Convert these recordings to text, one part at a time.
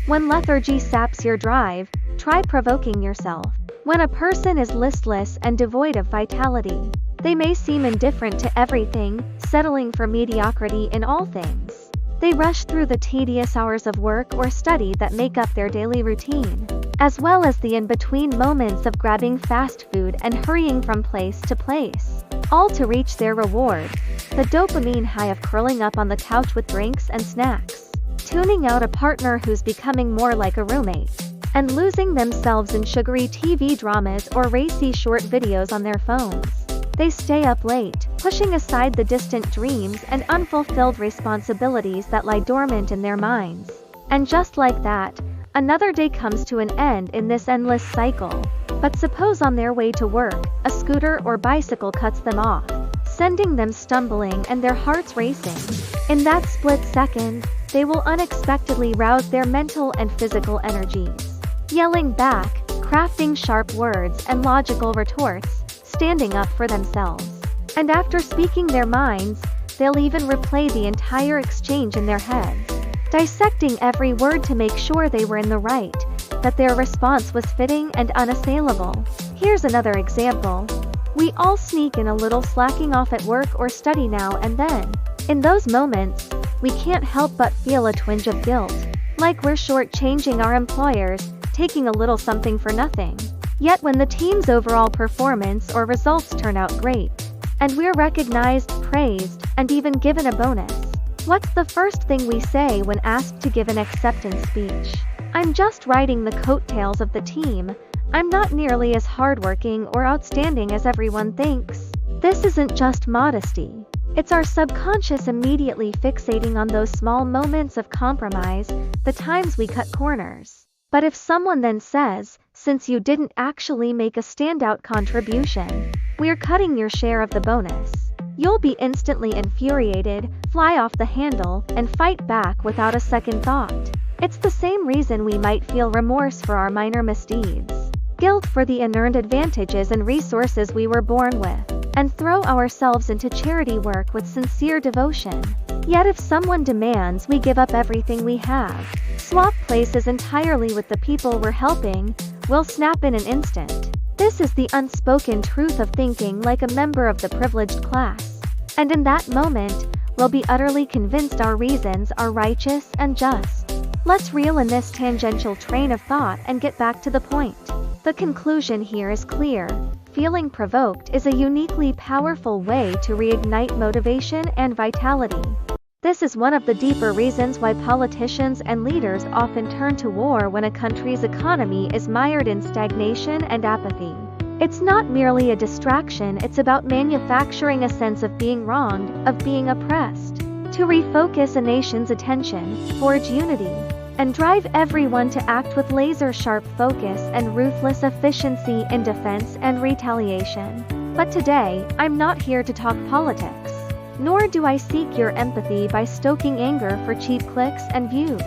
When lethargy saps your drive, try provoking yourself. When a person is listless and devoid of vitality, they may seem indifferent to everything, settling for mediocrity in all things. They rush through the tedious hours of work or study that make up their daily routine, as well as the in-between moments of grabbing fast food and hurrying from place to place, all to reach their reward, the dopamine high of curling up on the couch with drinks and snacks, tuning out a partner who's becoming more like a roommate, and losing themselves in sugary TV dramas or racy short videos on their phones. They stay up late, pushing aside the distant dreams and unfulfilled responsibilities that lie dormant in their minds. And just like that, another day comes to an end in this endless cycle. But suppose on their way to work, a scooter or bicycle cuts them off, sending them stumbling and their hearts racing. In that split second, they will unexpectedly rouse their mental and physical energies, yelling back, crafting sharp words and logical retorts, standing up for themselves. And after speaking their minds, they'll even replay the entire exchange in their heads, dissecting every word to make sure they were in the right, that their response was fitting and unassailable. Here's another example. We all sneak in a little slacking off at work or study now and then. In those moments, we can't help but feel a twinge of guilt, like we're shortchanging our employers, taking a little something for nothing. Yet when the team's overall performance or results turn out great, and we're recognized, praised, and even given a bonus, what's the first thing we say when asked to give an acceptance speech? I'm just riding the coattails of the team. I'm not nearly as hardworking or outstanding as everyone thinks. This isn't just modesty. It's our subconscious immediately fixating on those small moments of compromise, the times we cut corners. But if someone then says, since you didn't actually make a standout contribution, we're cutting your share of the bonus, you'll be instantly infuriated, fly off the handle, and fight back without a second thought. It's the same reason we might feel remorse for our minor misdeeds, guilt for the unearned advantages and resources we were born with, and throw ourselves into charity work with sincere devotion. Yet if someone demands we give up everything we have, swap places entirely with the people we're helping, we'll snap in an instant. This is the unspoken truth of thinking like a member of the privileged class. And in that moment, we'll be utterly convinced our reasons are righteous and just. Let's reel in this tangential train of thought and get back to the point. The conclusion here is clear. Feeling provoked is a uniquely powerful way to reignite motivation and vitality. This is one of the deeper reasons why politicians and leaders often turn to war when a country's economy is mired in stagnation and apathy. It's not merely a distraction, it's about manufacturing a sense of being wronged, of being oppressed, to refocus a nation's attention, forge unity, and drive everyone to act with laser-sharp focus and ruthless efficiency in defense and retaliation. But today, I'm not here to talk politics. Nor do I seek your empathy by stoking anger for cheap clicks and views.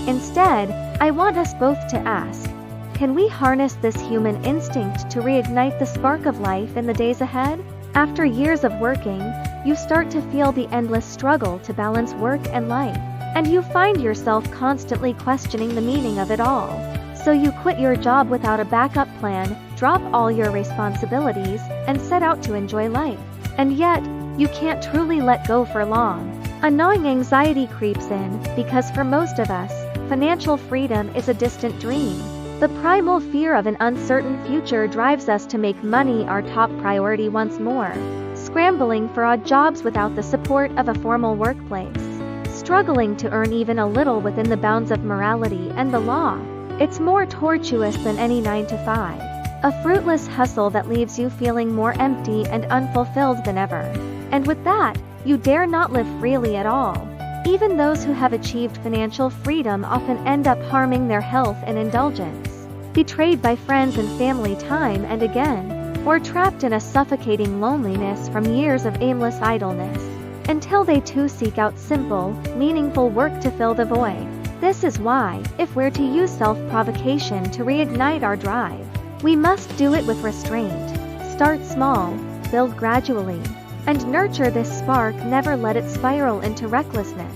Instead, I want us both to ask, can we harness this human instinct to reignite the spark of life in the days ahead? After years of working, you start to feel the endless struggle to balance work and life, and you find yourself constantly questioning the meaning of it all. So you quit your job without a backup plan, drop all your responsibilities, and set out to enjoy life. And yet, you can't truly let go for long. A gnawing anxiety creeps in, because for most of us, financial freedom is a distant dream. The primal fear of an uncertain future drives us to make money our top priority once more, scrambling for odd jobs without the support of a formal workplace, struggling to earn even a little within the bounds of morality and the law. It's more tortuous than any 9-to-5, a fruitless hustle that leaves you feeling more empty and unfulfilled than ever. And with that, you dare not live freely at all. Even those who have achieved financial freedom often end up harming their health and indulgence, betrayed by friends and family time and again, or trapped in a suffocating loneliness from years of aimless idleness, until they too seek out simple, meaningful work to fill the void. This is why, if we're to use self-provocation to reignite our drive, we must do it with restraint. Start small, build gradually, and nurture this spark. Never let it spiral into recklessness.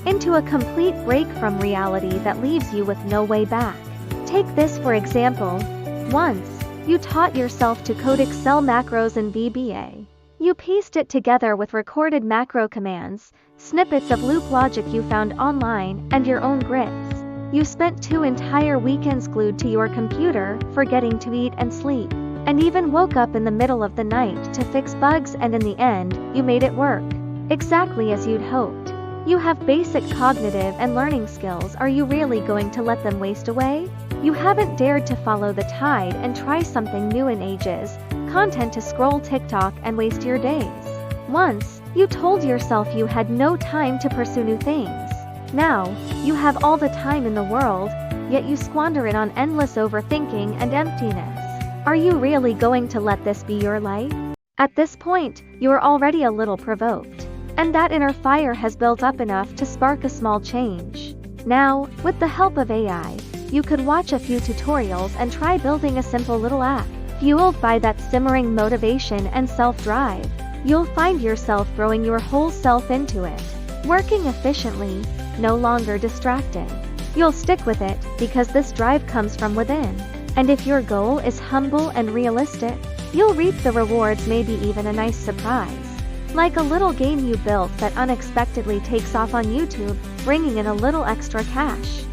into a complete break from reality that leaves you with no way back. Take this for example. Once, you taught yourself to code Excel macros in VBA. You pieced it together with recorded macro commands, snippets of loop logic you found online, and your own grids. You spent 2 entire weekends glued to your computer, forgetting to eat and sleep, and even woke up in the middle of the night to fix bugs, and in the end, you made it work. Exactly as you'd hoped. You have basic cognitive and learning skills. Are you really going to let them waste away? You haven't dared to follow the tide and try something new in ages, content to scroll TikTok and waste your days. Once, you told yourself you had no time to pursue new things. Now, you have all the time in the world, yet you squander it on endless overthinking and emptiness. Are you really going to let this be your life? At this point, you are already a little provoked. And that inner fire has built up enough to spark a small change. Now, with the help of AI, you could watch a few tutorials and try building a simple little app. Fueled by that simmering motivation and self-drive, you'll find yourself throwing your whole self into it. Working efficiently, no longer distracted. You'll stick with it, because this drive comes from within. And if your goal is humble and realistic, you'll reap the rewards, maybe even a nice surprise. Like a little game you built that unexpectedly takes off on YouTube, bringing in a little extra cash.